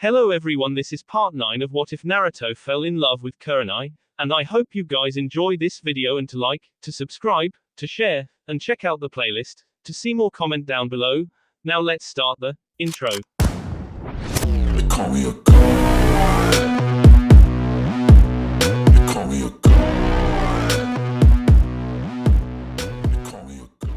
Hello everyone, this is part 9 of What If Naruto Fell in Love with Kurenai, and I hope you guys enjoy this video and to like, to subscribe, to share, and check out the playlist, to see more comment down below. Now let's start the intro. They call me a god. They call me a god. They call me a god.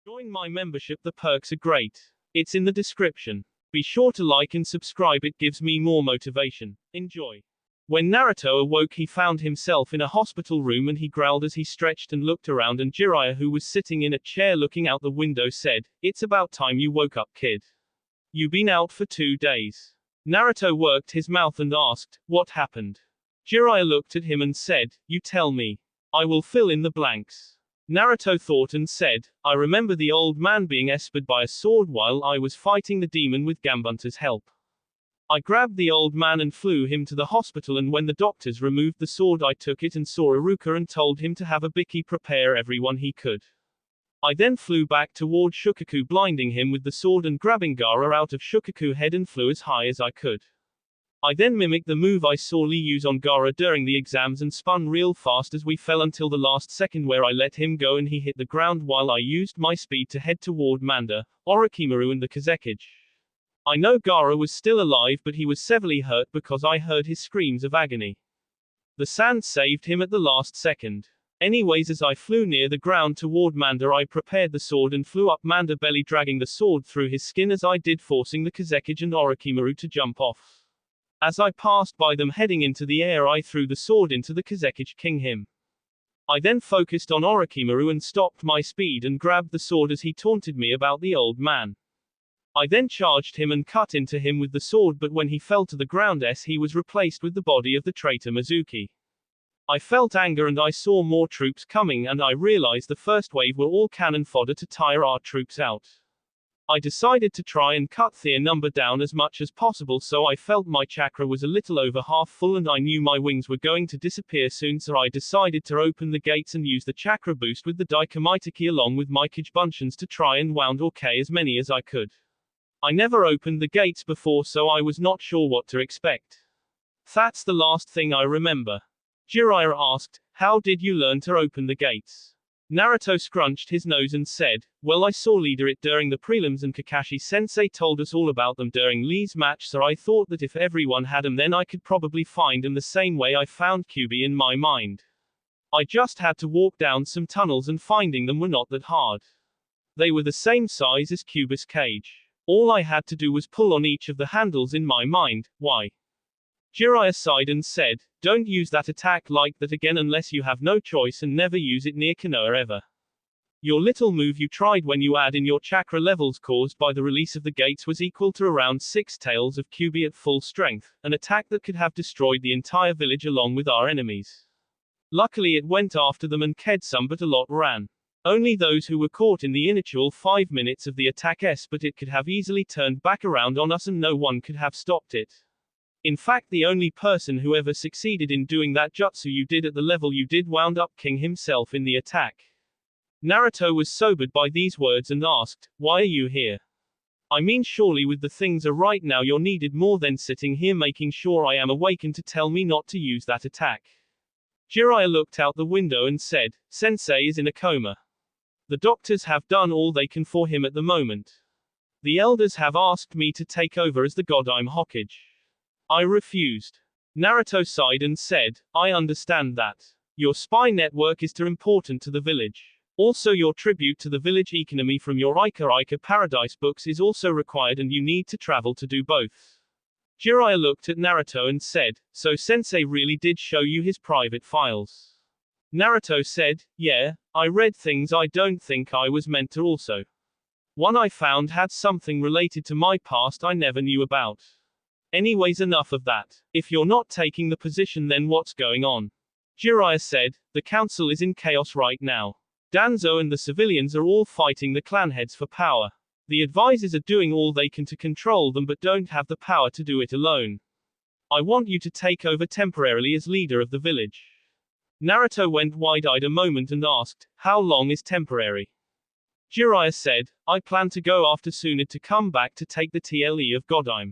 Join my membership, the perks are great. It's in the description. Be sure to like and subscribe, it gives me more motivation. Enjoy. When Naruto awoke, he found himself in a hospital room and he growled as he stretched and looked around, and Jiraiya, who was sitting in a chair looking out the window, said, "It's about time you woke up, kid. You been out for 2 days." Naruto worked his mouth and asked, "What happened?" Jiraiya looked at him and said, "You tell me. I will fill in the blanks." Naruto thought and said, "I remember the old man being espered by a sword while I was fighting the demon with Gambunta's help. I grabbed the old man and flew him to the hospital, and when the doctors removed the sword I took it and saw Iruka and told him to have a Biki prepare everyone he could. I then flew back toward Shukaku, blinding him with the sword and grabbing Gaara out of Shukaku head and flew as high as I could. I then mimicked the move I saw Lee use on Gaara during the exams and spun real fast as we fell until the last second where I let him go and he hit the ground while I used my speed to head toward Manda, Orochimaru and the Kazekage. I know Gaara was still alive, but he was severely hurt because I heard his screams of agony. The sand saved him at the last second. Anyways, as I flew near the ground toward Manda, I prepared the sword and flew up Manda belly, dragging the sword through his skin as I did, forcing the Kazekage and Orochimaru to jump off. As I passed by them heading into the air, I threw the sword into the Kazekage, king him. I then focused on Orochimaru and stopped my speed and grabbed the sword as he taunted me about the old man. I then charged him and cut into him with the sword, but when he fell to the ground, he was replaced with the body of the traitor Mizuki. I felt anger and I saw more troops coming, and I realized the first wave were all cannon fodder to tire our troops out. I decided to try and cut their number down as much as possible, so I felt my chakra was a little over half full and I knew my wings were going to disappear soon, so I decided to open the gates and use the chakra boost with the Daikamaitaki along with my Kijibunshians to try and wound or K as many as I could. I never opened the gates before, so I was not sure what to expect. That's the last thing I remember. Jiraiya asked, "How did you learn to open the gates?" Naruto scrunched his nose and said, "Well, I saw leader it during the prelims and Kakashi-sensei told us all about them during Lee's match, so I thought that if everyone had them then I could probably find them the same way I found Kyuubi in my mind. I just had to walk down some tunnels and finding them were not that hard. They were the same size as Kyuubi's cage. All I had to do was pull on each of the handles in my mind. Why?" Jiraiya sighed and said, "Don't use that attack like that again unless you have no choice, and never use it near Konoha ever. Your little move you tried when you add in your chakra levels caused by the release of the gates was equal to around 6 tails of Kyuubi at full strength, an attack that could have destroyed the entire village along with our enemies. Luckily it went after them and killed some, but a lot ran. Only those who were caught in the initial 5 minutes of the attack, but it could have easily turned back around on us and no one could have stopped it. In fact, the only person who ever succeeded in doing that jutsu you did at the level you did wound up king himself in the attack." Naruto was sobered by these words and asked, "Why are you here? I mean, surely with the things are right now you're needed more than sitting here making sure I am awakened to tell me not to use that attack." Jiraiya looked out the window and said, "Sensei is in a coma. The doctors have done all they can for him at the moment. The elders have asked me to take over as the Godime Hokage. I refused." Naruto sighed and said, "I understand that. Your spy network is too important to the village. Also your tribute to the village economy from your Ika Paradise books is also required and you need to travel to do both." Jiraiya looked at Naruto and said, "So Sensei really did show you his private files?" Naruto said, "Yeah, I read things I don't think I was meant to also. One I found had something related to my past I never knew about. Anyways, enough of that. If you're not taking the position, then what's going on?" Jiraiya said, "The council is in chaos right now. Danzo and the civilians are all fighting the clan heads for power. The advisors are doing all they can to control them but don't have the power to do it alone. I want you to take over temporarily as leader of the village." Naruto went wide-eyed a moment and asked, "How long is temporary?" Jiraiya said, "I plan to go after Tsunade to come back to take the TLE of Godime.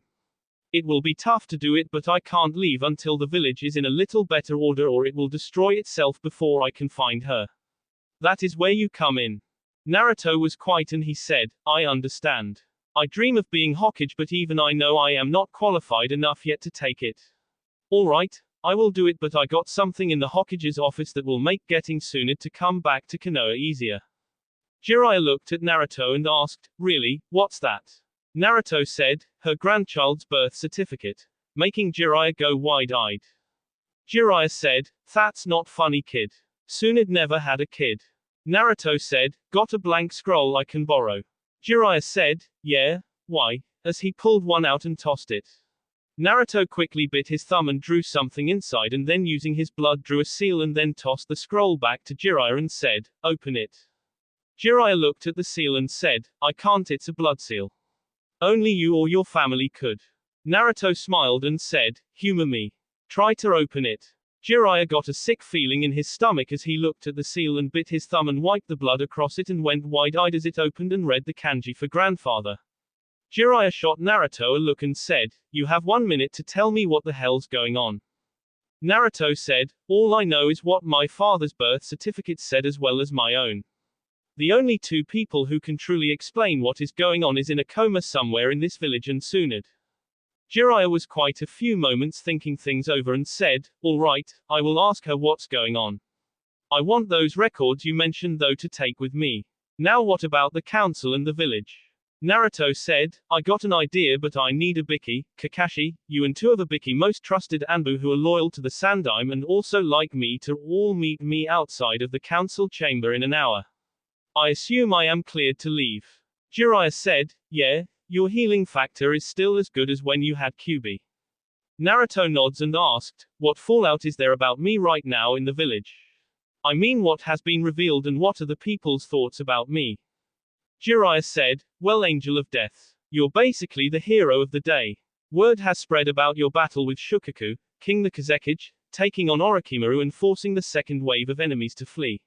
It will be tough to do it, but I can't leave until the village is in a little better order, or it will destroy itself before I can find her. That is where you come in. Naruto was quiet and he said, I understand. I dream of being Hokage, but even I know I am not qualified enough yet to take it. Alright, I will do it, but I got something in the Hokage's office that will make getting Tsunade to come back to Konoha easier. Jiraiya looked at Naruto and asked, really, what's that? Naruto said, her grandchild's birth certificate, making Jiraiya go wide-eyed. Jiraiya said, that's not funny, kid. Tsunade never had a kid. Naruto said, got a blank scroll I can borrow. Jiraiya said, yeah, why, as he pulled one out and tossed it. Naruto quickly bit his thumb and drew something inside, and then using his blood drew a seal and then tossed the scroll back to Jiraiya and said, open it. Jiraiya looked at the seal and said, I can't, it's a blood seal. Only you or your family could. Naruto smiled and said, humor me. Try to open it. Jiraiya got a sick feeling in his stomach as he looked at the seal and bit his thumb and wiped the blood across it and went wide-eyed as it opened and read the kanji for grandfather. Jiraiya shot Naruto a look and said, you have 1 minute to tell me what the hell's going on. Naruto said, all I know is what my father's birth certificate said as well as my own. The only two people who can truly explain what is going on is in a coma somewhere in this village and Tsunade. Jiraiya was quite a few moments thinking things over and said, all right, I will ask her what's going on. I want those records you mentioned though to take with me. Now what about the council and the village? Naruto said, I got an idea, but I need a Biki, Kakashi, you and 2 of the Biki most trusted Anbu who are loyal to the Sandaime and also like me to all meet me outside of the council chamber in an hour. I assume I am cleared to leave. Jiraiya said, yeah, your healing factor is still as good as when you had Kyuubi. Naruto nods and asked, what fallout is there about me right now in the village? I mean, what has been revealed and what are the people's thoughts about me? Jiraiya said, well, Angel of Death, you're basically the hero of the day. Word has spread about your battle with Shukaku, King the Kazekage, taking on Orochimaru and forcing the second wave of enemies to flee.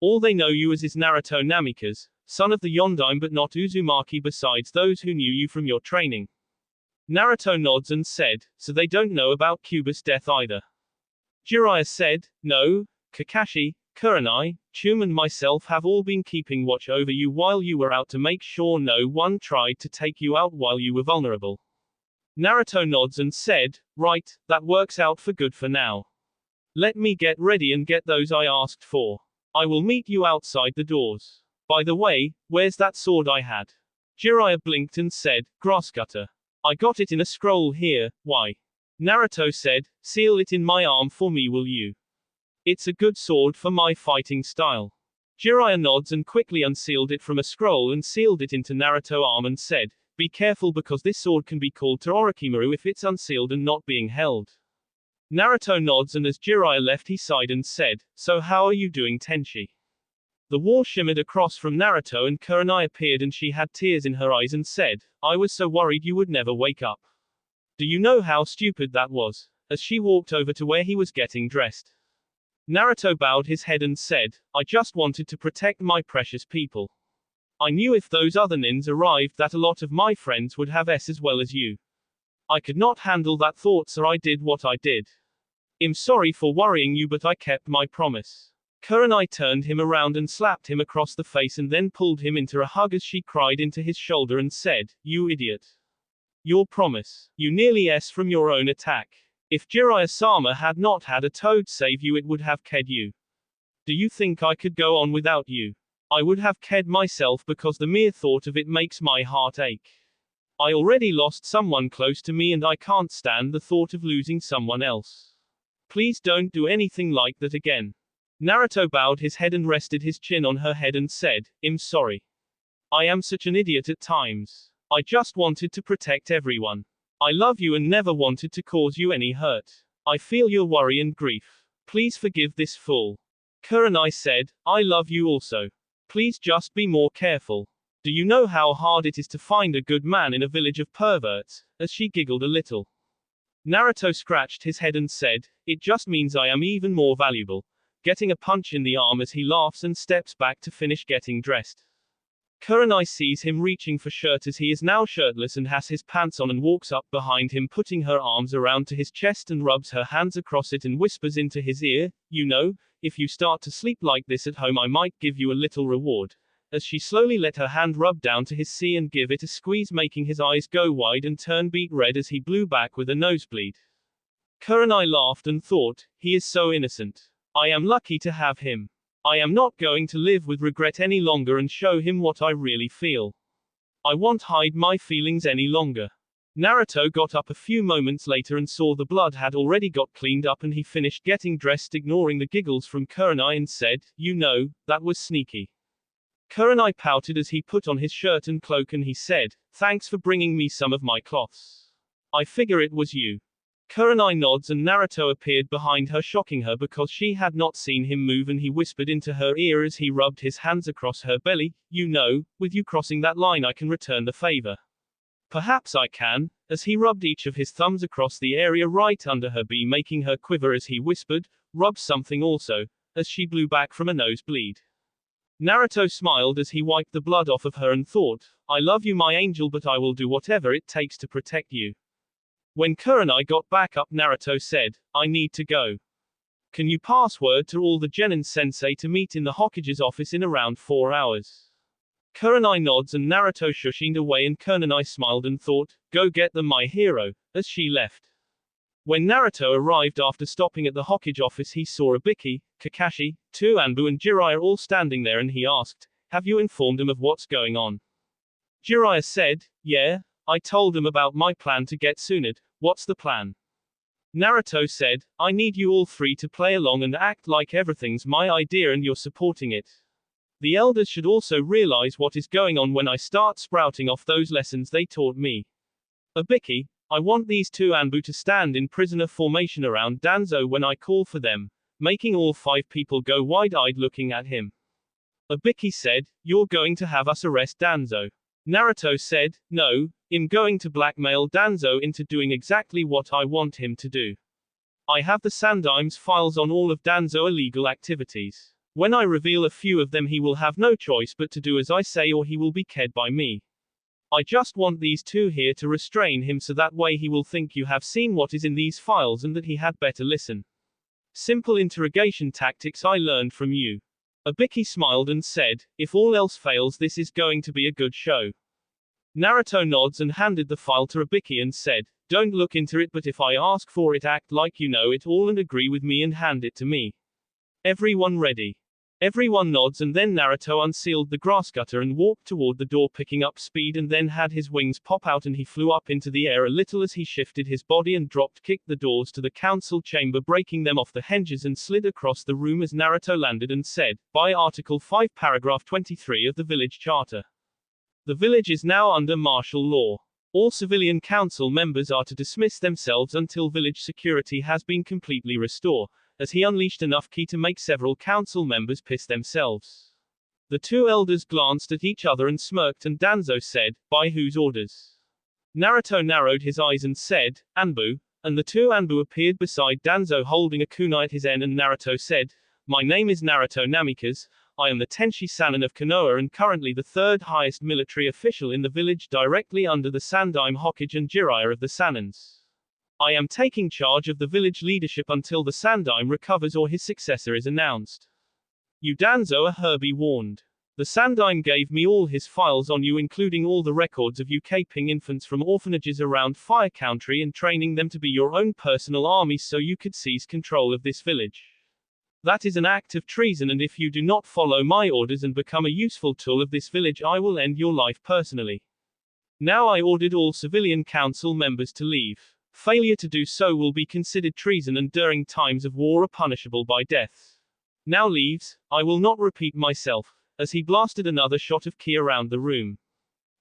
All they know you as is Naruto Namikaze, son of the Yondaime, but not Uzumaki besides those who knew you from your training. Naruto nods and said, so they don't know about Kyuubi's death either. Jiraiya said, no, Kakashi, Kurenai, Chum and myself have all been keeping watch over you while you were out to make sure no one tried to take you out while you were vulnerable. Naruto nods and said, right, that works out for good for now. Let me get ready and get those I asked for. I will meet you outside the doors. By the way, where's that sword I had? Jiraiya blinked and said, Grasscutter. I got it in a scroll here, why? Naruto said, seal it in my arm for me will you? It's a good sword for my fighting style. Jiraiya nods and quickly unsealed it from a scroll and sealed it into Naruto's arm and said, be careful because this sword can be called to Orochimaru if it's unsealed and not being held. Naruto nods and as Jiraiya left he sighed and said, so how are you doing, Tenchi? The wall shimmered across from Naruto and Kurenai appeared and she had tears in her eyes and said, I was so worried you would never wake up. Do you know how stupid that was? As she walked over to where he was getting dressed. Naruto bowed his head and said, I just wanted to protect my precious people. I knew if those other nins arrived that a lot of my friends would have S as well as you. I could not handle that thought, so I did what I did. I'm sorry for worrying you, but I kept my promise. Kurenai turned him around and slapped him across the face and then pulled him into a hug as she cried into his shoulder and said, you idiot. Your promise. You nearly S from your own attack. If Jiraiya-sama had not had a toad save you, it would have killed you. Do you think I could go on without you? I would have killed myself because the mere thought of it makes my heart ache. I already lost someone close to me and I can't stand the thought of losing someone else. Please don't do anything like that again. Naruto bowed his head and rested his chin on her head and said, I'm sorry. I am such an idiot at times. I just wanted to protect everyone. I love you and never wanted to cause you any hurt. I feel your worry and grief. Please forgive this fool. Kurenai said, I love you also. Please just be more careful. Do you know how hard it is to find a good man in a village of perverts? As she giggled a little. Naruto scratched his head and said, it just means I am even more valuable. Getting a punch in the arm as he laughs and steps back to finish getting dressed. Kurenai sees him reaching for shirt as he is now shirtless and has his pants on and walks up behind him, putting her arms around to his chest and rubs her hands across it and whispers into his ear, "You know, if you start to sleep like this at home I might give you a little reward." As she slowly let her hand rub down to his C and give it a squeeze, making his eyes go wide and turn beet red as he blew back with a nosebleed. Kurenai laughed and thought, he is so innocent. I am lucky to have him. I am not going to live with regret any longer and show him what I really feel. I won't hide my feelings any longer. Naruto got up a few moments later and saw the blood had already got cleaned up and he finished getting dressed, ignoring the giggles from Kurenai, and said, "You know, that was sneaky." Kurenai pouted as he put on his shirt and cloak and he said, "Thanks for bringing me some of my cloths. I figure it was you." Kurenai nods and Naruto appeared behind her, shocking her because she had not seen him move, and he whispered into her ear as he rubbed his hands across her belly, "You know, with you crossing that line I can return the favor." "Perhaps I can," as he rubbed each of his thumbs across the area right under her B, making her quiver as he whispered, "Rub something also," as she blew back from a nosebleed. Naruto smiled as he wiped the blood off of her and thought, "I love you, my angel, but I will do whatever it takes to protect you." When Kurenai got back up, Naruto said, "I need to go. Can you pass word to all the Genin sensei to meet in the Hokage's office in around 4 hours?" Kurenai nods and Naruto shushined away, and Kurenai smiled and thought, "Go get them, my hero," as she left. When Naruto arrived after stopping at the Hokage office, he saw Ibiki, Kakashi, 2 Anbu and Jiraiya all standing there, and he asked, "Have you informed them of what's going on?" Jiraiya said, "Yeah, I told them about my plan to get Tsunade. What's the plan?" Naruto said, "I need you all 3 to play along and act like everything's my idea and you're supporting it. The elders should also realize what is going on when I start sprouting off those lessons they taught me. Ibiki, I want these 2 Anbu to stand in prisoner formation around Danzo when I call for them," making all 5 people go wide-eyed looking at him. Ibiki said, "You're going to have us arrest Danzo." Naruto said, "No, I'm going to blackmail Danzo into doing exactly what I want him to do. I have the Sandaim's files on all of Danzo illegal activities. When I reveal a few of them he will have no choice but to do as I say or he will be killed by me. I just want these 2 here to restrain him so that way he will think you have seen what is in these files and that he had better listen. Simple interrogation tactics I learned from you." Ibiki smiled and said, "If all else fails this is going to be a good show." Naruto nods and handed the file to Ibiki and said, "Don't look into it, but if I ask for it act like you know it all and agree with me and hand it to me. Everyone ready?" Everyone nods, and then Naruto unsealed the grass cutter and walked toward the door, picking up speed, and then had his wings pop out and he flew up into the air a little as he shifted his body and kicked the doors to the council chamber, breaking them off the hinges, and slid across the room as Naruto landed and said, "By Article 5 Paragraph 23 of the village charter. The village is now under martial law. All civilian council members are to dismiss themselves until village security has been completely restored," as he unleashed enough ki to make several council members piss themselves. The 2 elders glanced at each other and smirked, and Danzo said, "By whose orders?" Naruto narrowed his eyes and said, "Anbu," and the 2 Anbu appeared beside Danzo holding a kunai at his end, and Naruto said, "My name is Naruto Namikaze. I am the Tenshi Sannin of Konoha and currently the 3rd highest military official in the village, directly under the Sandaime Hokage and Jiraiya of the Sannins. I am taking charge of the village leadership until the Sandaime recovers or his successor is announced. You Danzo," Herbie warned. "The Sandaime gave me all his files on you, including all the records of you caping infants from orphanages around Fire Country and training them to be your own personal army so you could seize control of this village. That is an act of treason, and if you do not follow my orders and become a useful tool of this village I will end your life personally. Now I ordered all civilian council members to leave. Failure to do so will be considered treason and during times of war are punishable by death. Now leaves, I will not repeat myself," as he blasted another shot of ki around the room.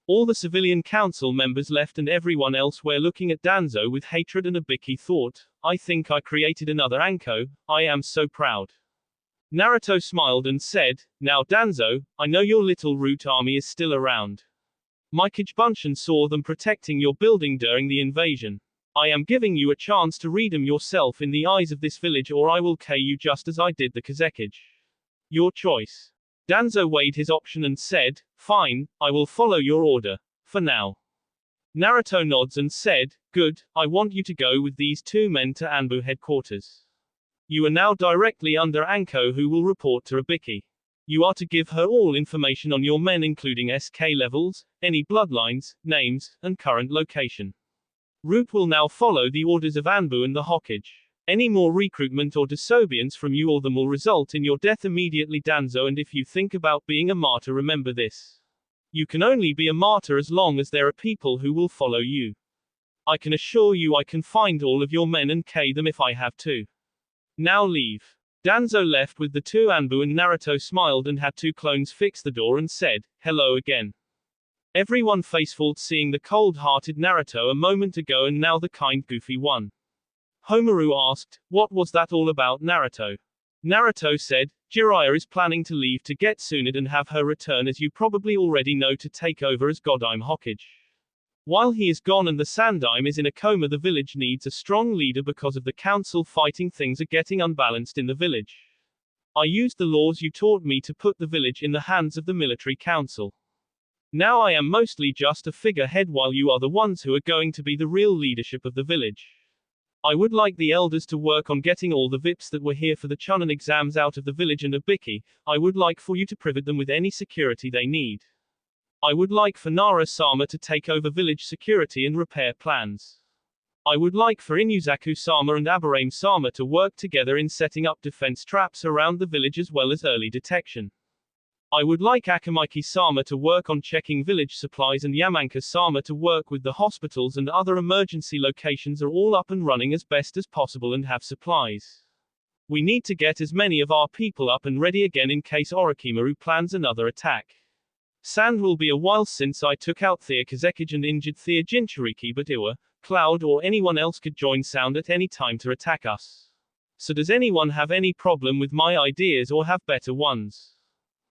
All the civilian council members left and everyone else were looking at Danzo with hatred, and Ibiki thought, "I think I created another Anko, I am so proud." Naruto smiled and said, "Now Danzo, I know your little root army is still around. Mikage Bunshin saw them protecting your building during the invasion. I am giving you a chance to redeem yourself in the eyes of this village or I will kill you just as I did the Kazekage. Your choice." Danzo weighed his option and said, "Fine, I will follow your order. For now." Naruto nods and said, "Good, I want you to go with these two men to Anbu headquarters. You are now directly under Anko, who will report to Ibiki. You are to give her all information on your men, including SK levels, any bloodlines, names, and current location. Root will now follow the orders of Anbu and the Hokage. Any more recruitment or disobedience from you or them will result in your death immediately, Danzo, and if you think about being a martyr, remember this. You can only be a martyr as long as there are people who will follow you. I can assure you I can find all of your men and kill them if I have to. Now leave." Danzo left with the two Anbu, and Naruto smiled and had two clones fix the door and said, "Hello again." Everyone facefuled seeing the cold-hearted Naruto a moment ago and now the kind goofy one. Homaru asked, "What was that all about, Naruto?" Naruto said, "Jiraiya is planning to leave to get Tsunade and have her return, as you probably already know, to take over as Godime Hokage. While he is gone and the Sandaime is in a coma, the village needs a strong leader because of the council fighting. Things are getting unbalanced in the village. I used the laws you taught me to put the village in the hands of the military council. Now I am mostly just a figurehead while you are the ones who are going to be the real leadership of the village. I would like the elders to work on getting all the VIPs that were here for the Chunin exams out of the village, and Ibiki, I would like for you to provide them with any security they need. I would like for Nara-sama to take over village security and repair plans. I would like for Inuzaku-sama and Aburame-sama to work together in setting up defense traps around the village as well as early detection. I would like Akamaki-sama to work on checking village supplies and Yamanka-sama to work with the hospitals and other emergency locations are all up and running as best as possible and have supplies. We need to get as many of our people up and ready again in case Orochimaru plans another attack. Sand will be a while since I took out Thea Kazekage and injured Thea Jinchuriki, but Iwa, Cloud or anyone else could join Sound at any time to attack us. So does anyone have any problem with my ideas or have better ones?"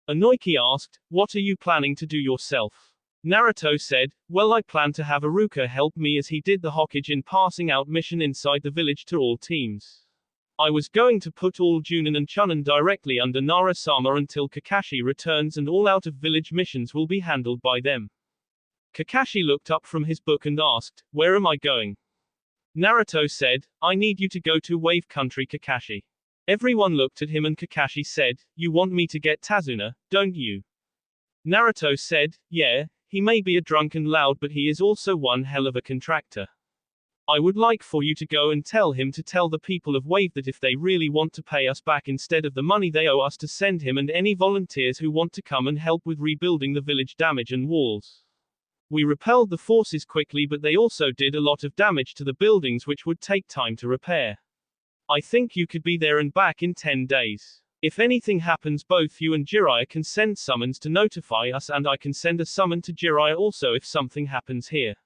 Inoiki asked, "What are you planning to do yourself?" Naruto said, "Well, I plan to have Iruka help me as he did the Hokage in passing out mission inside the village to all teams. I was going to put all Junin and Chunin directly under Nara-sama until Kakashi returns, and all out-of-village missions will be handled by them." Kakashi looked up from his book and asked, "Where am I going?" Naruto said, "I need you to go to Wave Country, Kakashi." Everyone looked at him and Kakashi said, "You want me to get Tazuna, don't you?" Naruto said, "Yeah, he may be a drunk and loud, but he is also one hell of a contractor. I would like for you to go and tell him to tell the people of Wave that if they really want to pay us back instead of the money they owe us, to send him and any volunteers who want to come and help with rebuilding the village damage and walls. We repelled the forces quickly, but they also did a lot of damage to the buildings which would take time to repair. I think you could be there and back in 10 days. If anything happens, both you and Jiraiya can send summons to notify us, and I can send a summon to Jiraiya also if something happens here."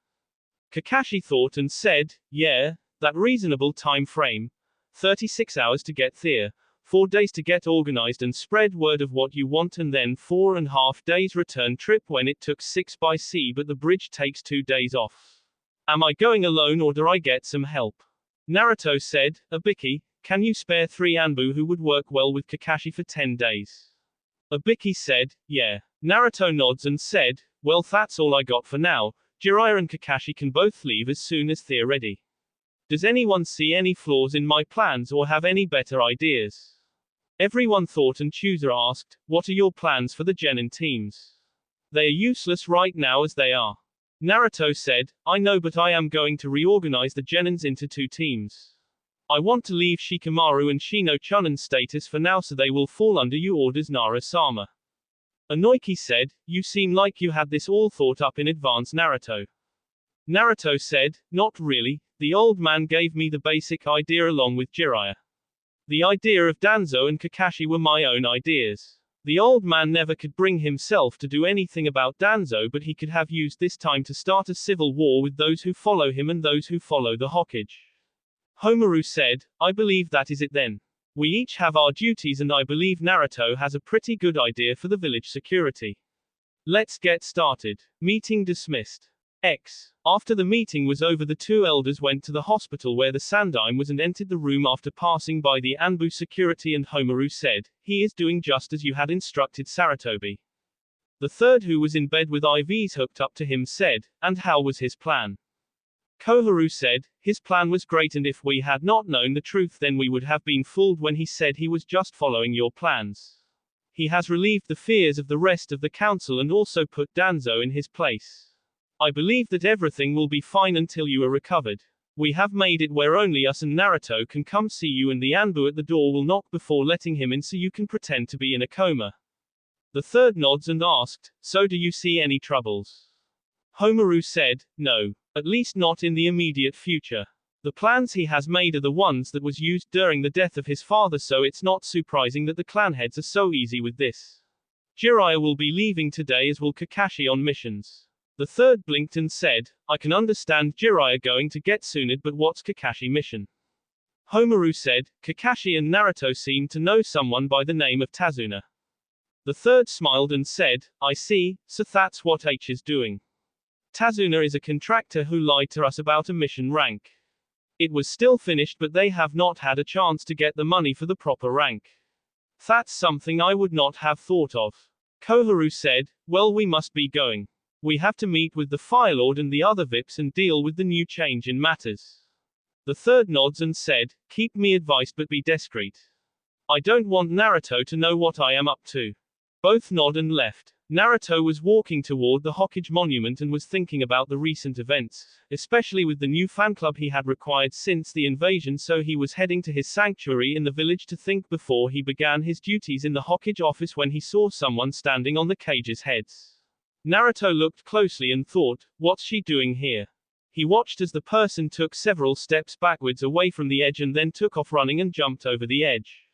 Kakashi thought and said, "Yeah, that reasonable time frame. 36 hours to get there, 4 days to get organized and spread word of what you want, and then 4.5 days return trip when it took 6 by sea, but the bridge takes 2 days off. Am I going alone or do I get some help?" Naruto said, "Ibiki, can you spare 3 Anbu who would work well with Kakashi for 10 days?" Ibiki said, "Yeah." Naruto nods and said, "Well, that's all I got for now. Jiraiya and Kakashi can both leave as soon as they're ready. Does anyone see any flaws in my plans or have any better ideas?" Everyone thought and Chooser asked, "What are your plans for the Genin teams? They are useless right now as they are." Naruto said, "I know, but I am going to reorganize the Genins into 2 teams. I want to leave Shikamaru and Shino Chunin status for now, so they will fall under your orders, Nara-sama." Inoiki said, "You seem like you had this all thought up in advance, Naruto." Naruto said, "Not really, the old man gave me the basic idea along with Jiraiya. The idea of Danzo and Kakashi were my own ideas. The old man never could bring himself to do anything about Danzo, but he could have used this time to start a civil war with those who follow him and those who follow the Hokage." Homaru said, "I believe that is it then. We each have our duties, and I believe Naruto has a pretty good idea for the village security. Let's get started." Meeting dismissed. After the meeting was over, the two elders went to the hospital where the Sandaime was and entered the room after passing by the Anbu security, and Homaru said, "He is doing just as you had instructed Saratobi." The third, who was in bed with IVs hooked up to him, said, "And how was his plan?" Koharu said, "His plan was great, and if we had not known the truth then we would have been fooled when he said he was just following your plans. He has relieved the fears of the rest of the council and also put Danzo in his place. I believe that everything will be fine until you are recovered. We have made it where only us and Naruto can come see you, and the Anbu at the door will knock before letting him in so you can pretend to be in a coma." The third nods and asked, "So do you see any troubles?" Homaru said, "No. At least not in the immediate future. The plans he has made are the ones that was used during the death of his father, so it's not surprising that the clan heads are so easy with this. Jiraiya will be leaving today, as will Kakashi on missions." The third blinked and said, "I can understand Jiraiya going to get Tsunade, but what's Kakashi mission?" Homaru said, "Kakashi and Naruto seem to know someone by the name of Tazuna." The third smiled and said, "I see, so that's what H is doing. Tazuna is a contractor who lied to us about a mission rank. It was still finished, but they have not had a chance to get the money for the proper rank. That's something I would not have thought of." Koharu said, "Well, we must be going. We have to meet with the Fire Lord and the other VIPs and deal with the new change in matters." The third nods and said, "Keep me advised, but be discreet. I don't want Naruto to know what I am up to." Both nod and left. Naruto was walking toward the Hokage monument and was thinking about the recent events, especially with the new fan club he had required since the invasion, so he was heading to his sanctuary in the village to think before he began his duties in the Hokage office when he saw someone standing on the cage's heads. Naruto looked closely and thought, "What's she doing here?" He watched as the person took several steps backwards away from the edge and then took off running and jumped over the edge.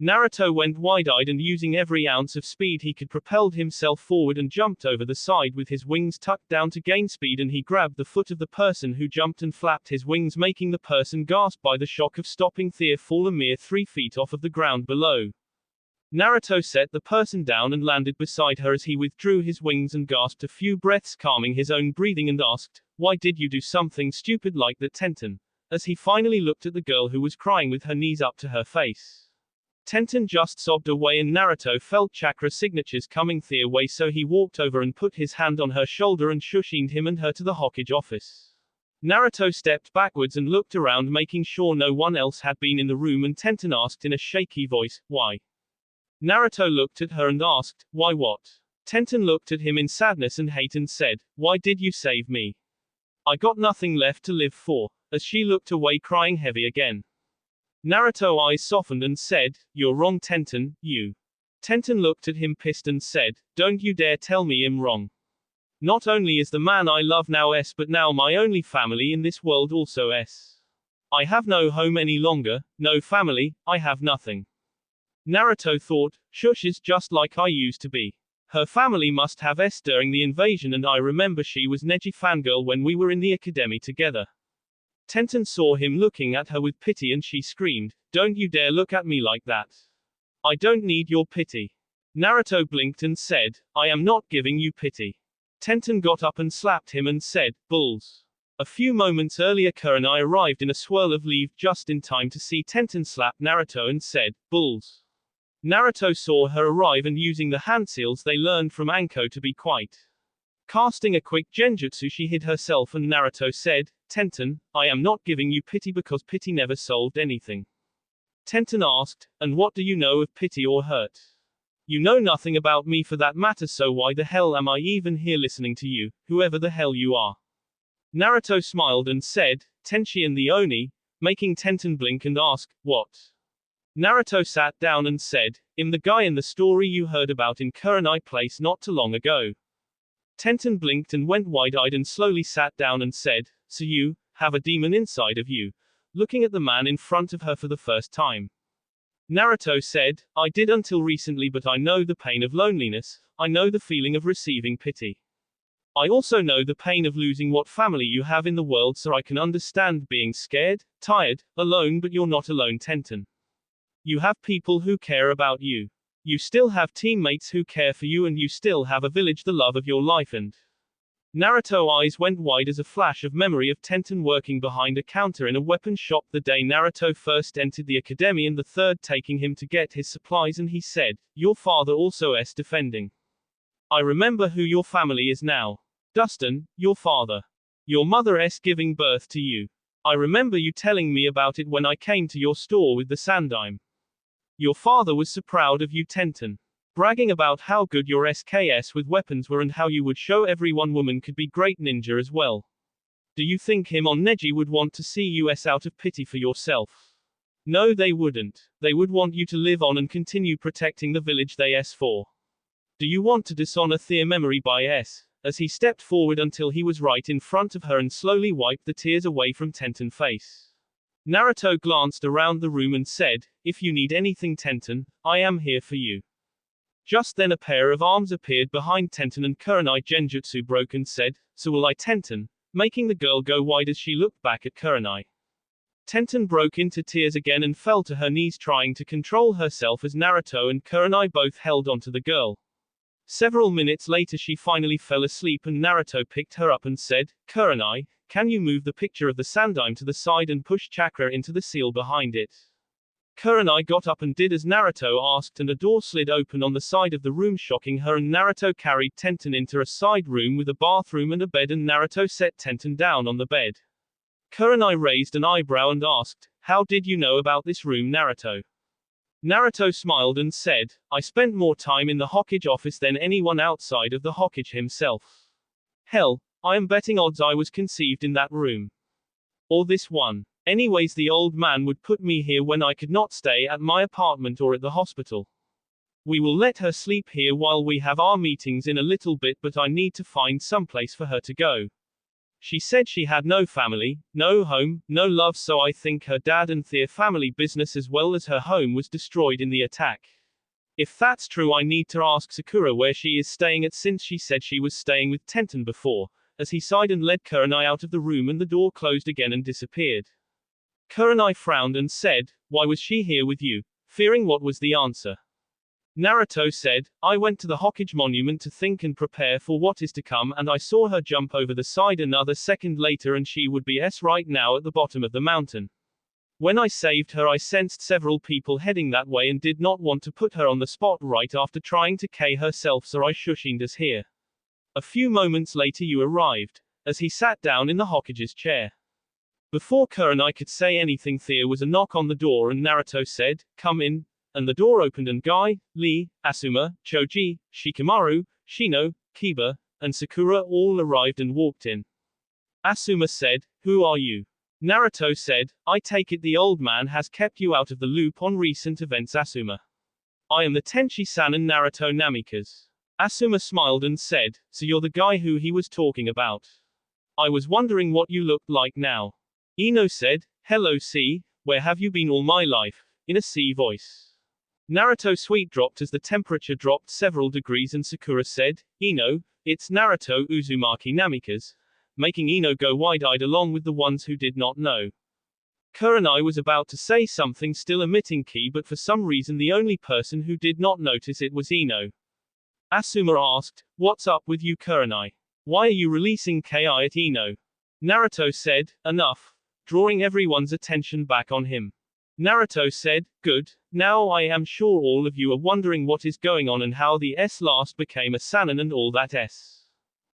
Naruto went wide-eyed and using every ounce of speed he could propelled himself forward and jumped over the side with his wings tucked down to gain speed, and he grabbed the foot of the person who jumped and flapped his wings, making the person gasp by the shock of stopping Thea fall a mere 3 feet off of the ground below. Naruto set the person down and landed beside her as he withdrew his wings and gasped a few breaths, calming his own breathing, and asked, "Why did you do something stupid like that, Tenten?" as he finally looked at the girl who was crying with her knees up to her face. Tenten just sobbed away and Naruto felt chakra signatures coming Thea way, so he walked over and put his hand on her shoulder and shushined him and her to the Hokage office. Naruto stepped backwards and looked around, making sure no one else had been in the room, and Tenten asked in a shaky voice, "Why?" Naruto looked at her and asked, "Why what?" Tenten looked at him in sadness and hate and said, "Why did you save me? I got nothing left to live for," as she looked away crying heavy again. Naruto's eyes softened and said, "You're wrong, Tenten, you." Tenten looked at him pissed and said, "Don't you dare tell me I'm wrong. Not only is the man I love now S, but now my only family in this world also S. I have no home any longer, no family, I have nothing." Naruto thought, "Shush is just like I used to be. Her family must have S during the invasion, and I remember she was Neji fangirl when we were in the academy together." Tenten saw him looking at her with pity and she screamed, "Don't you dare look at me like that. I don't need your pity." Naruto blinked and said, "I am not giving you pity." Tenten got up and slapped him and said, "Bulls." A few moments earlier Kurenai arrived in a swirl of leaf just in time to see Tenten slap Naruto and said, "Bulls." Naruto saw her arrive and using the hand seals they learned from Anko to be quiet. Casting a quick genjutsu she hid herself and Naruto said, "Tenten, I am not giving you pity because pity never solved anything." Tenten asked, "And what do you know of pity or hurt? You know nothing about me for that matter, so why the hell am I even here listening to you, whoever the hell you are?" Naruto smiled and said, "Tenshi and the Oni," making Tenten blink and ask, "What?" Naruto sat down and said, "I'm the guy in the story you heard about in Kurenai Place not too long ago." Tenten blinked and went wide-eyed and slowly sat down and said, "So you have a demon inside of you?" looking at the man in front of her for the first time. Naruto said, "I did until recently, but I know the pain of loneliness, I know the feeling of receiving pity. I also know the pain of losing what family you have in the world, so I can understand being scared, tired, alone, but you're not alone, Tenten. You have people who care about you. You still have teammates who care for you, and you still have a village, the love of your life, and Naruto's eyes went wide as a flash of memory of Tenten working behind a counter in a weapon shop the day Naruto first entered the academy and the third taking him to get his supplies, and he said, "Your father also is defending. I remember who your family is now. Dustin, your father. Your mother is giving birth to you. I remember you telling me about it when I came to your store with the sandime. Your father was so proud of you, Tenten. Bragging about how good your SKS with weapons were and how you would show everyone woman could be great ninja as well. Do you think him on Neji would want to see you out of pity for yourself? No, they wouldn't. They would want you to live on and continue protecting the village they s for. Do you want to dishonor their memory by s?" As he stepped forward until he was right in front of her and slowly wiped the tears away from Tenten's face. Naruto glanced around the room and said, "If you need anything, Tenten, I am here for you." Just then a pair of arms appeared behind Tenten and Kurenai Genjutsu broke and said, "So will I, Tenten," making the girl go wide as she looked back at Kurenai. Tenten broke into tears again and fell to her knees trying to control herself as Naruto and Kurenai both held onto the girl. Several minutes later she finally fell asleep and Naruto picked her up and said, "Kurenai, can you move the picture of the sandime to the side and push chakra into the seal behind it?" Kurenai got up and did as Naruto asked and a door slid open on the side of the room shocking her and Naruto carried Tenten into a side room with a bathroom and a bed and Naruto set Tenten down on the bed. Kurenai raised an eyebrow and asked, "How did you know about this room, Naruto?" Naruto smiled and said, "I spent more time in the Hokage office than anyone outside of the Hokage himself. Hell, I am betting odds I was conceived in that room. Or this one. Anyways, the old man would put me here when I could not stay at my apartment or at the hospital. We will let her sleep here while we have our meetings in a little bit, but I need to find some place for her to go. She said she had no family, no home, no love, so I think her dad and their family business as well as her home was destroyed in the attack. If that's true, I need to ask Sakura where she is staying at since she said she was staying with Tenten before," as he sighed and led Kurenai out of the room and the door closed again and disappeared. Kurenai frowned and said, "Why was she here with you?" fearing what was the answer. Naruto said, "I went to the Hokage monument to think and prepare for what is to come and I saw her jump over the side another second later and she would be right now at the bottom of the mountain. When I saved her I sensed several people heading that way and did not want to put her on the spot right after trying to K herself, so I shushined us here. A few moments later you arrived," as he sat down in the Hokage's chair. Before Kurenai could say anything there was a knock on the door and Naruto said, "Come in," and the door opened and Guy, Lee, Asuma, Choji, Shikamaru, Shino, Kiba, and Sakura all arrived and walked in. Asuma said, "Who are you?" Naruto said, "I take it the old man has kept you out of the loop on recent events, Asuma." "I am the Tenchi-san and Naruto Namikaze." Asuma smiled and said, "So you're the guy who he was talking about. I was wondering what you looked like now." Ino said, "Hello C, where have you been all my life?" in a C voice. Naruto sweet dropped as the temperature dropped several degrees and Sakura said, "Ino, it's Naruto Uzumaki Namikaze," making Ino go wide-eyed along with the ones who did not know. Kurenai was about to say something still emitting ki, but for some reason the only person who did not notice it was Ino. Asuma asked, "What's up with you, Kurenai? Why are you releasing ki at Ino?" Naruto said, "Enough," drawing everyone's attention back on him. Naruto said, "Good, now I am sure all of you are wondering what is going on and how the S last became a Sannin and all that S.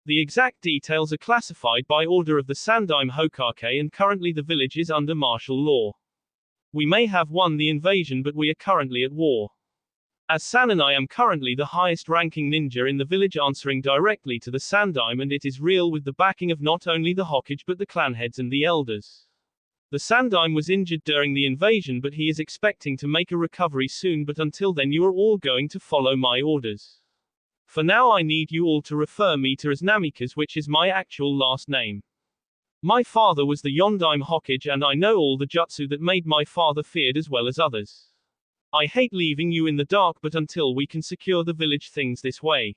The exact details are classified by order of the Sandime Hokage and currently the village is under martial law. We may have won the invasion but we are currently at war. As Sannin I am currently the highest ranking ninja in the village answering directly to the Sandime and it is real with the backing of not only the Hokage but the clan heads and the elders. The Sandime was injured during the invasion but he is expecting to make a recovery soon, but until then you are all going to follow my orders. For now I need you all to refer me to as Namikaze, which is my actual last name. My father was the Yondaime Hokage and I know all the jutsu that made my father feared as well as others. I hate leaving you in the dark, but until we can secure the village things this way.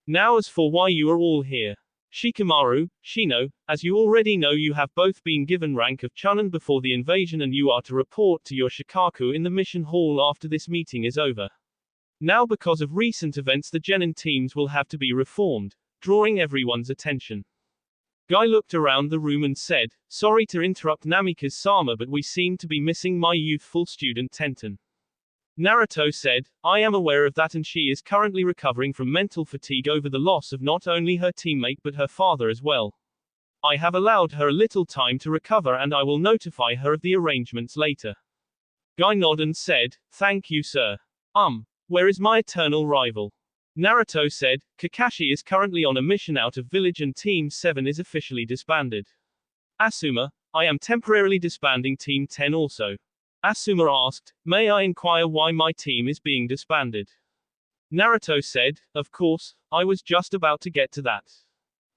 Now as for why you are all here. Shikamaru, Shino, as you already know you have both been given rank of Chunin before the invasion and you are to report to your Shikaku in the mission hall after this meeting is over. Now because of recent events the Genin teams will have to be reformed. drawing everyone's attention. Guy looked around the room and said, "Sorry to interrupt Namikaze-sama, but we seem to be missing my youthful student Tenten." Naruto said, "I am aware of that, and she is currently recovering from mental fatigue over the loss of not only her teammate but her father as well. I have allowed her a little time to recover and I will notify her of the arrangements later." Guy nodded and said, "Thank you, sir. Where is my eternal rival?" Naruto said, "Kakashi is currently on a mission out of village and Team 7 is officially disbanded." Asuma, "I am temporarily disbanding Team 10 also." Asuma asked, "May I inquire why my team is being disbanded?" Naruto said, "Of course, I was just about to get to that.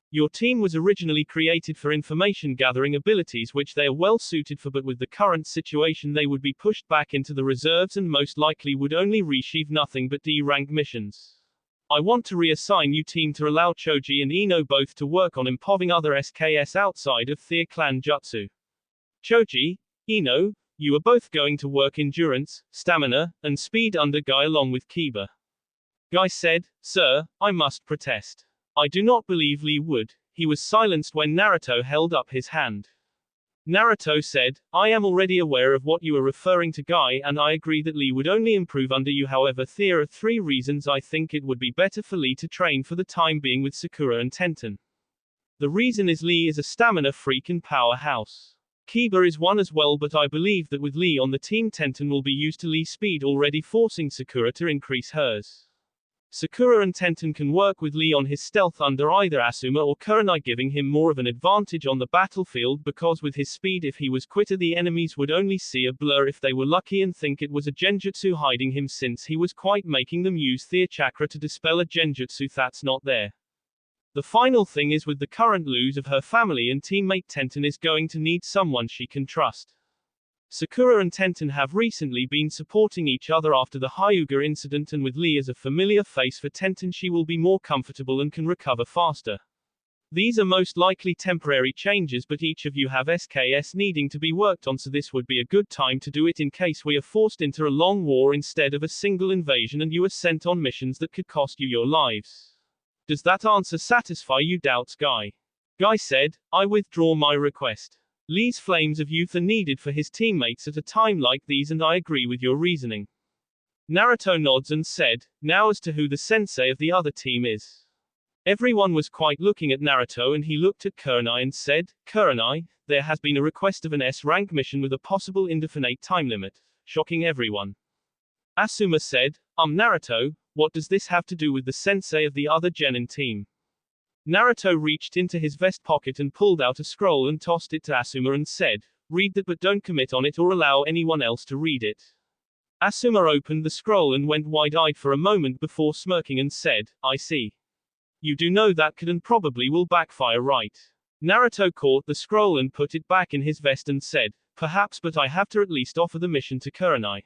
Your team was originally created for information gathering abilities which they are well suited for, but with the current situation they would be pushed back into the reserves and most likely would only receive nothing but D-rank missions. I want to reassign you team to allow Choji and Ino both to work on improving other SKS outside of their clan jutsu. Choji, Ino, you are both going to work endurance, stamina, and speed under Guy along with Kiba." Guy said, "Sir, I must protest. I do not believe Lee would." He was silenced when Naruto held up his hand. Naruto said, "I am already aware of what you are referring to, Guy, and I agree that Lee would only improve under you. However, there are 3 reasons I think it would be better for Lee to train for the time being with Sakura and Tenten. The reason is Lee is a stamina freak and powerhouse. Kiba is one as well, but I believe that with Lee on the team, Tenten will be used to Lee's speed, already forcing Sakura to increase hers. Sakura and Tenten can work with Lee on his stealth under either Asuma or Kurenai, giving him more of an advantage on the battlefield, because with his speed, if he was quicker, the enemies would only see a blur if they were lucky and think it was a genjutsu hiding him, since he was quite making them use their chakra to dispel a genjutsu that's not there. The final thing is, with the current lose of her family and teammate, Tenten is going to need someone she can trust. Sakura and Tenten have recently been supporting each other after the Hyuga incident, and with Lee as a familiar face for Tenten, she will be more comfortable and can recover faster. These are most likely temporary changes, but each of you have SKS needing to be worked on, so this would be a good time to do it in case we are forced into a long war instead of a single invasion and you are sent on missions that could cost you your lives. Does that answer satisfy you, doubts Guy? Guy said, "I withdraw my request. Lee's flames of youth are needed for his teammates at a time like these, and I agree with your reasoning." Naruto nods and said, "Now as to who the sensei of the other team is." Everyone was quite looking at Naruto, and he looked at Kurenai and said, "Kurenai, there has been a request of an S-rank mission with a possible indefinite time limit," shocking everyone. Asuma said, Naruto, what does this have to do with the sensei of the other genin team?" Naruto reached into his vest pocket and pulled out a scroll and tossed it to Asuma and said, "Read that, but don't commit on it or allow anyone else to read it." Asuma opened the scroll and went wide-eyed for a moment before smirking and said, "I see. You do know that could and probably will backfire, right?" Naruto caught the scroll and put it back in his vest and said, "Perhaps, but I have to at least offer the mission to Kurenai.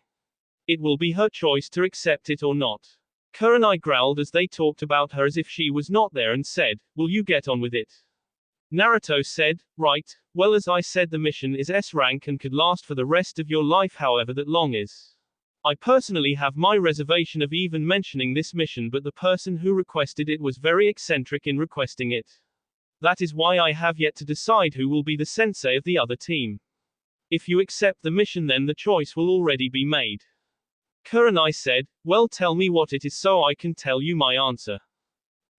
It will be her choice to accept it or not." Kurenai growled as they talked about her as if she was not there and said, "Will you get on with it?" Naruto said, "Right, well, as I said, the mission is S-rank and could last for the rest of your life, however that long is. I personally have my reservation of even mentioning this mission, but the person who requested it was very eccentric in requesting it. That is why I have yet to decide who will be the sensei of the other team. If you accept the mission, then the choice will already be made." Kurenai said, "Well, tell me what it is so I can tell you my answer."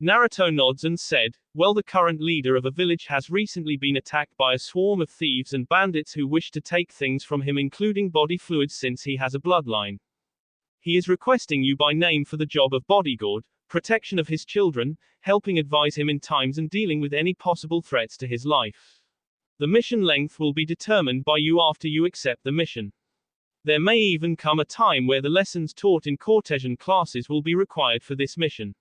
Naruto nods and said, "Well, the current leader of a village has recently been attacked by a swarm of thieves and bandits who wish to take things from him, including body fluids, since he has a bloodline. He is requesting you by name for the job of bodyguard, protection of his children, helping advise him in times and dealing with any possible threats to his life. The mission length will be determined by you after you accept the mission. There may even come a time where the lessons taught in courtesan classes will be required for this mission.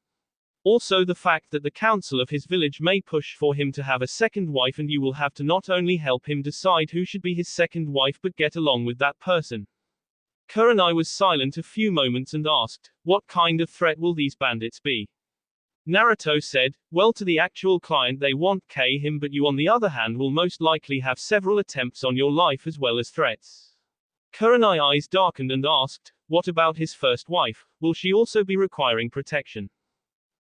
Also, the fact that the council of his village may push for him to have a second wife, and you will have to not only help him decide who should be his second wife but get along with that person." Kurenai was silent a few moments and asked, "What kind of threat will these bandits be?" Naruto said, "Well, to the actual client they won't kill him, but you on the other hand will most likely have several attempts on your life as well as threats." Kurenai's eyes darkened and asked, "What about his first wife? Will she also be requiring protection?"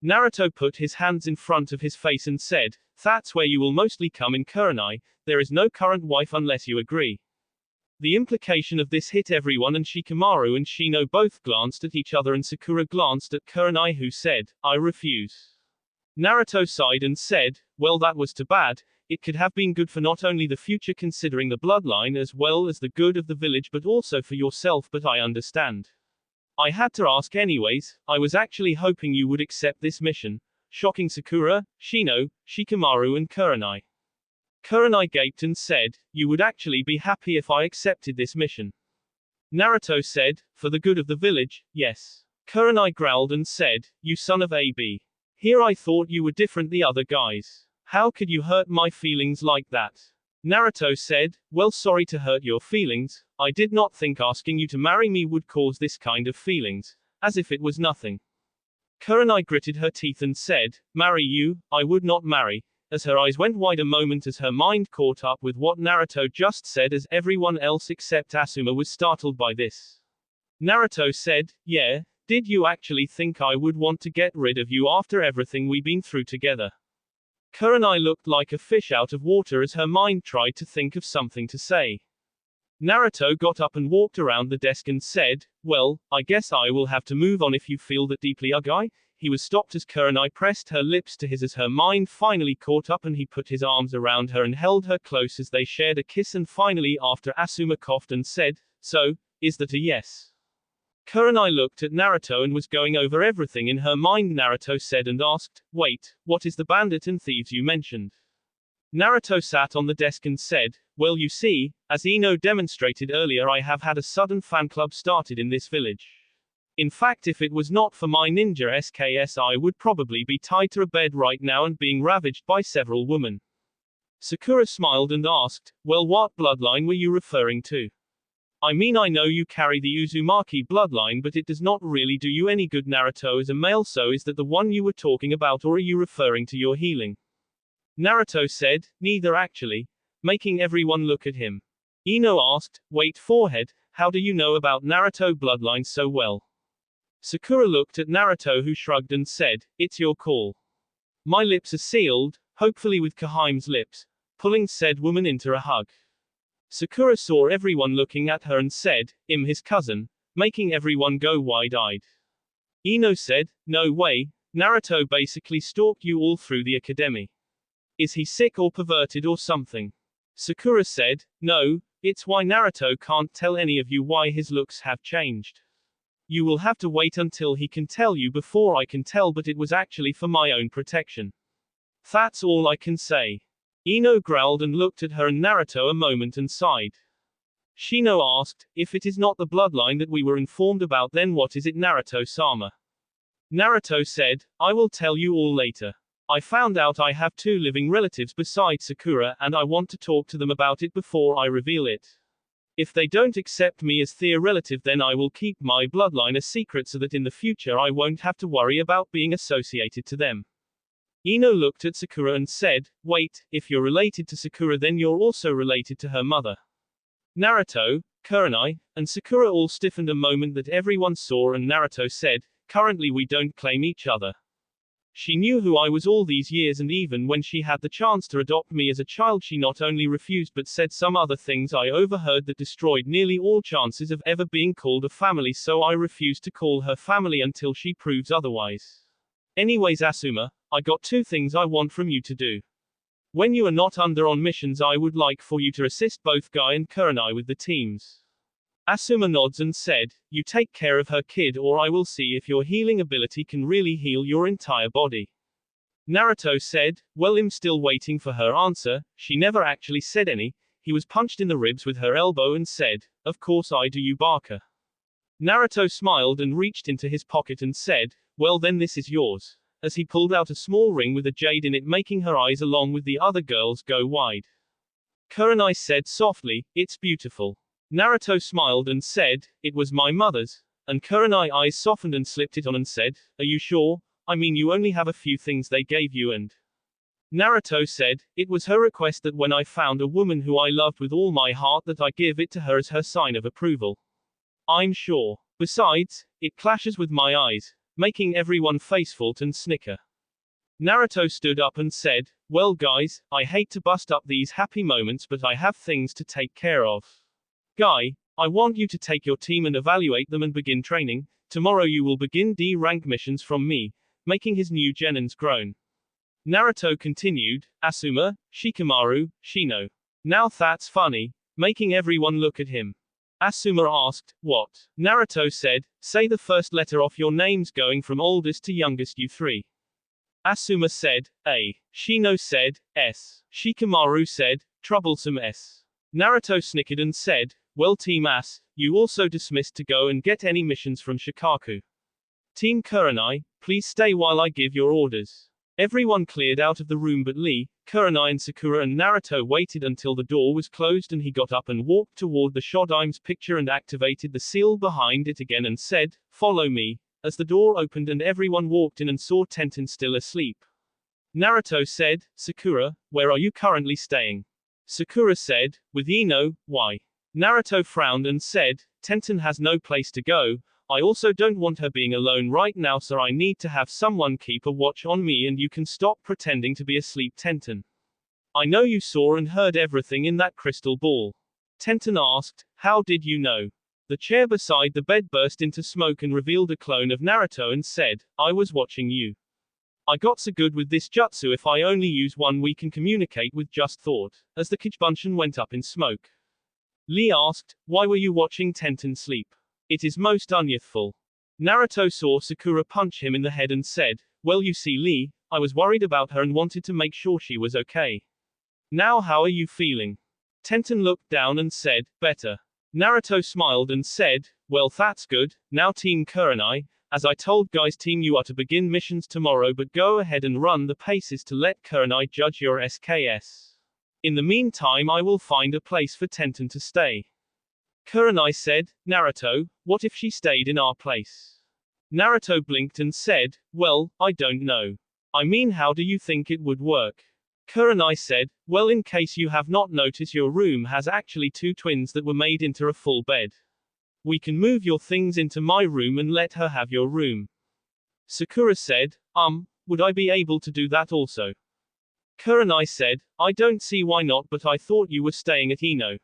Naruto put his hands in front of his face and said, "That's where you will mostly come in Kurenai, there is no current wife unless you agree." The implication of this hit everyone, and Shikamaru and Shino both glanced at each other and Sakura glanced at Kurenai, who said, "I refuse." Naruto sighed and said, "Well, that was too bad. It could have been good for not only the future considering the bloodline as well as the good of the village but also for yourself, but I understand. I had to ask anyways, I was actually hoping you would accept this mission." Shocking Sakura, Shino, Shikamaru and Kurenai. Kurenai gaped and said, "You would actually be happy if I accepted this mission?" Naruto said, "For the good of the village, yes." Kurenai growled and said, "You son of a b. Here I thought you were different the other guys. How could you hurt my feelings like that?" Naruto said, "Well, sorry to hurt your feelings. I did not think asking you to marry me would cause this kind of feelings. As if it was nothing." Kurenai gritted her teeth and said, "Marry you? I would not marry." As her eyes went wide a moment as her mind caught up with what Naruto just said, as everyone else except Asuma was startled by this. Naruto said, "Yeah, did you actually think I would want to get rid of you after everything we've been through together?" Kurenai looked like a fish out of water as her mind tried to think of something to say. Naruto got up and walked around the desk and said, "Well, I guess I will have to move on if you feel that deeply, guy." He was stopped as Kurenai pressed her lips to his as her mind finally caught up, and he put his arms around her and held her close as they shared a kiss, and finally after Asuma coughed and said, "So, is that a yes?" Kurenai looked at Naruto and was going over everything in her mind. Naruto said and asked, "Wait, what is the bandit and thieves you mentioned?" Naruto sat on the desk and said, "Well, you see, as Ino demonstrated earlier, I have had a sudden fan club started in this village. In fact, if it was not for my ninja SKS, I would probably be tied to a bed right now and being ravaged by several women." Sakura smiled and asked, "Well, what bloodline were you referring to? I mean, I know you carry the Uzumaki bloodline, but it does not really do you any good, Naruto, as a male, so is that the one you were talking about, or are you referring to your healing?" Naruto said, "Neither actually," making everyone look at him. Ino asked, "Wait, forehead, how do you know about Naruto bloodline so well?" Sakura looked at Naruto, who shrugged and said, "It's your call. My lips are sealed, hopefully with Kahime's lips," pulling said woman into a hug. Sakura saw everyone looking at her and said, his cousin," making everyone go wide-eyed. Ino said, "No way, Naruto basically stalked you all through the academy. Is he sick or perverted or something?" Sakura said, "No, it's why Naruto can't tell any of you why his looks have changed. You will have to wait until he can tell you before I can tell, but it was actually for my own protection. That's all I can say." Ino growled and looked at her and Naruto a moment and sighed. Shino asked, "If it is not the bloodline that we were informed about, then what is it, Naruto-sama?" Naruto said, "I will tell you all later. I found out I have 2 living relatives besides Sakura, and I want to talk to them about it before I reveal it. If they don't accept me as their relative, then I will keep my bloodline a secret so that in the future I won't have to worry about being associated to them." Ino looked at Sakura and said, "Wait, if you're related to Sakura, then you're also related to her mother." Naruto, Kurenai, and Sakura all stiffened a moment that everyone saw, and Naruto said, "Currently we don't claim each other. She knew who I was all these years, and even when she had the chance to adopt me as a child, she not only refused but said some other things I overheard that destroyed nearly all chances of ever being called a family, so I refuse to call her family until she proves otherwise. Anyways, Asuma, I got 2 things I want from you to do. When you are not under on missions, I would like for you to assist both Guy and Kurenai with the teams." Asuma nods and said, "You take care of her kid, or I will see if your healing ability can really heal your entire body." Naruto said, "Well, I'm still waiting for her answer. She never actually said any." He was punched in the ribs with her elbow and said, "Of course I do, you barker." Naruto smiled and reached into his pocket and said, "Well then, this is yours." As he pulled out a small ring with a jade in it, making her eyes along with the other girls go wide. Kurenai said softly, "It's beautiful." Naruto smiled and said, "It was my mother's." And Kurenai eyes softened and slipped it on and said, "Are you sure? I mean, you only have a few things they gave you." And Naruto said, "It was her request that when I found a woman who I loved with all my heart, that I give it to her as her sign of approval. I'm sure. Besides, it clashes with my eyes. making everyone facefalt and snicker. Naruto stood up and said, "Well guys, I hate to bust up these happy moments but I have things to take care of. Guy, I want you to take your team and evaluate them and begin training. Tomorrow you will begin D-rank missions from me," making his new genins groan. Naruto continued, "Asuma, Shikamaru, Shino. Now that's funny," making everyone look at him. Asuma asked, "What?" Naruto said, "Say the first letter off your names going from oldest to youngest, you three." Asuma said, A. Shino said, S. Shikamaru said, "Troublesome S." Naruto snickered and said, "Well Team As, you also dismissed to go and get any missions from Shikaku. Team Kurenai, please stay while I give your orders." Everyone cleared out of the room but Lee, Kurenai and Sakura and Naruto waited until the door was closed and he got up and walked toward the Shodime's picture and activated the seal behind it again and said, "Follow me," as the door opened and everyone walked in and saw Tenten still asleep. Naruto said, "Sakura, where are you currently staying?" Sakura said, "With Ino." "Why?" Naruto frowned and said, "Tenten has no place to go. I also don't want her being alone right now, so I need to have someone keep a watch on me, and you can stop pretending to be asleep, Tenten. I know you saw and heard everything in that crystal ball." Tenten asked, "How did you know?" The chair beside the bed burst into smoke and revealed a clone of Naruto and said, "I was watching you. I got so good with this jutsu, if I only use one we can communicate with just thought," as the Kichibunshin went up in smoke. Lee asked, "Why were you watching Tenten sleep? It is most unyouthful." Naruto saw Sakura punch him in the head and said, "Well you see Lee, I was worried about her and wanted to make sure she was okay. Now how are you feeling?" Tenten looked down and said, "Better." Naruto smiled and said, "Well that's good. Now Team Kurenai, as I told guys team, you are to begin missions tomorrow, but go ahead and run the paces to let Kurenai judge your SKS. In the meantime I will find a place for Tenten to stay." Kurenai said, "Naruto, what if she stayed in our place?" Naruto blinked and said, "Well, I don't know. I mean, how do you think it would work?" Kurenai said, "Well, in case you have not noticed, your room has actually two twins that were made into a full bed. We can move your things into my room and let her have your room." Sakura said, would I be able to do that also?" Kurenai said, "I don't see why not, but I thought you were staying at Ino.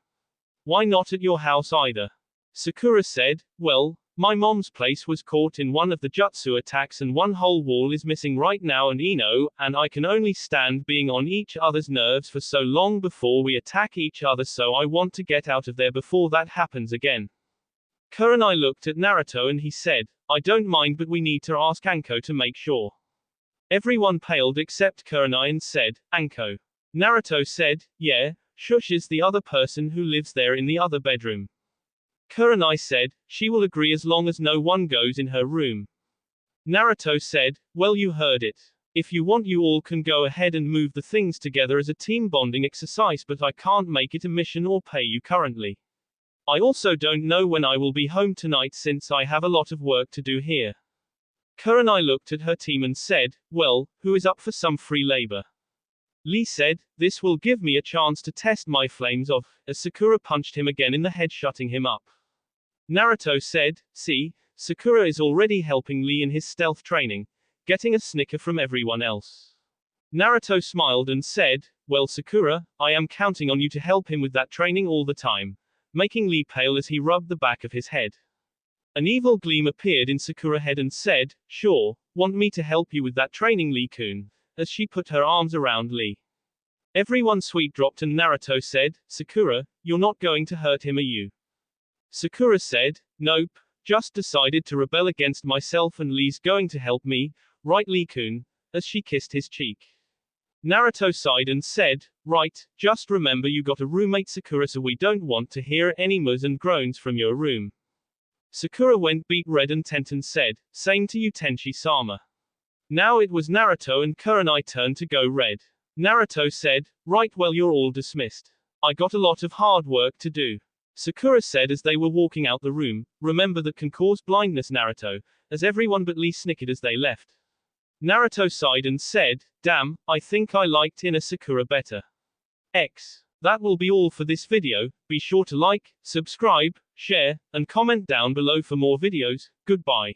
Why not at your house either?" Sakura said, "Well, my mom's place was caught in one of the jutsu attacks and one whole wall is missing right now, and Ino and I can only stand being on each other's nerves for so long before we attack each other, so I want to get out of there before that happens again." Kurenai looked at Naruto and he said, "I don't mind, but we need to ask Anko to make sure." Everyone paled except Kurenai and said, "Anko." Naruto said, "Yeah, Shush is the other person who lives there in the other bedroom." Kurenai said, "She will agree as long as no one goes in her room." Naruto said, "Well, you heard it. If you want, you all can go ahead and move the things together as a team bonding exercise, but I can't make it a mission or pay you currently. I also don't know when I will be home tonight since I have a lot of work to do here." Kurenai looked at her team and said, "Well, who is up for some free labor?" Lee said, "This will give me a chance to test my flames off," as Sakura punched him again in the head, shutting him up. Naruto said, "See, Sakura is already helping Lee in his stealth training," getting a snicker from everyone else. Naruto smiled and said, "Well Sakura, I am counting on you to help him with that training all the time," making Lee pale as he rubbed the back of his head. An evil gleam appeared in Sakura's head and said, "Sure, want me to help you with that training, Lee-kun?" as she put her arms around Lee. Everyone sweet dropped and Naruto said, "Sakura, you're not going to hurt him, are you?" Sakura said, "Nope, just decided to rebel against myself and Lee's going to help me, right Lee-kun?" as she kissed his cheek. Naruto sighed and said, "Right, just remember you got a roommate Sakura, so we don't want to hear any muhs and groans from your room." Sakura went beet red and Tenten said, "Same to you Tenshi-sama." Now it was Naruto and Kurenai turn to go red. Naruto said, "Right, well you're all dismissed. I got a lot of hard work to do." Sakura said as they were walking out the room, "Remember that can cause blindness, Naruto," as everyone but Lee snickered as they left. Naruto sighed and said, "Damn, I think I liked Inner Sakura better." That will be all for this video. Be sure to like, subscribe, share, and comment down below for more videos. Goodbye.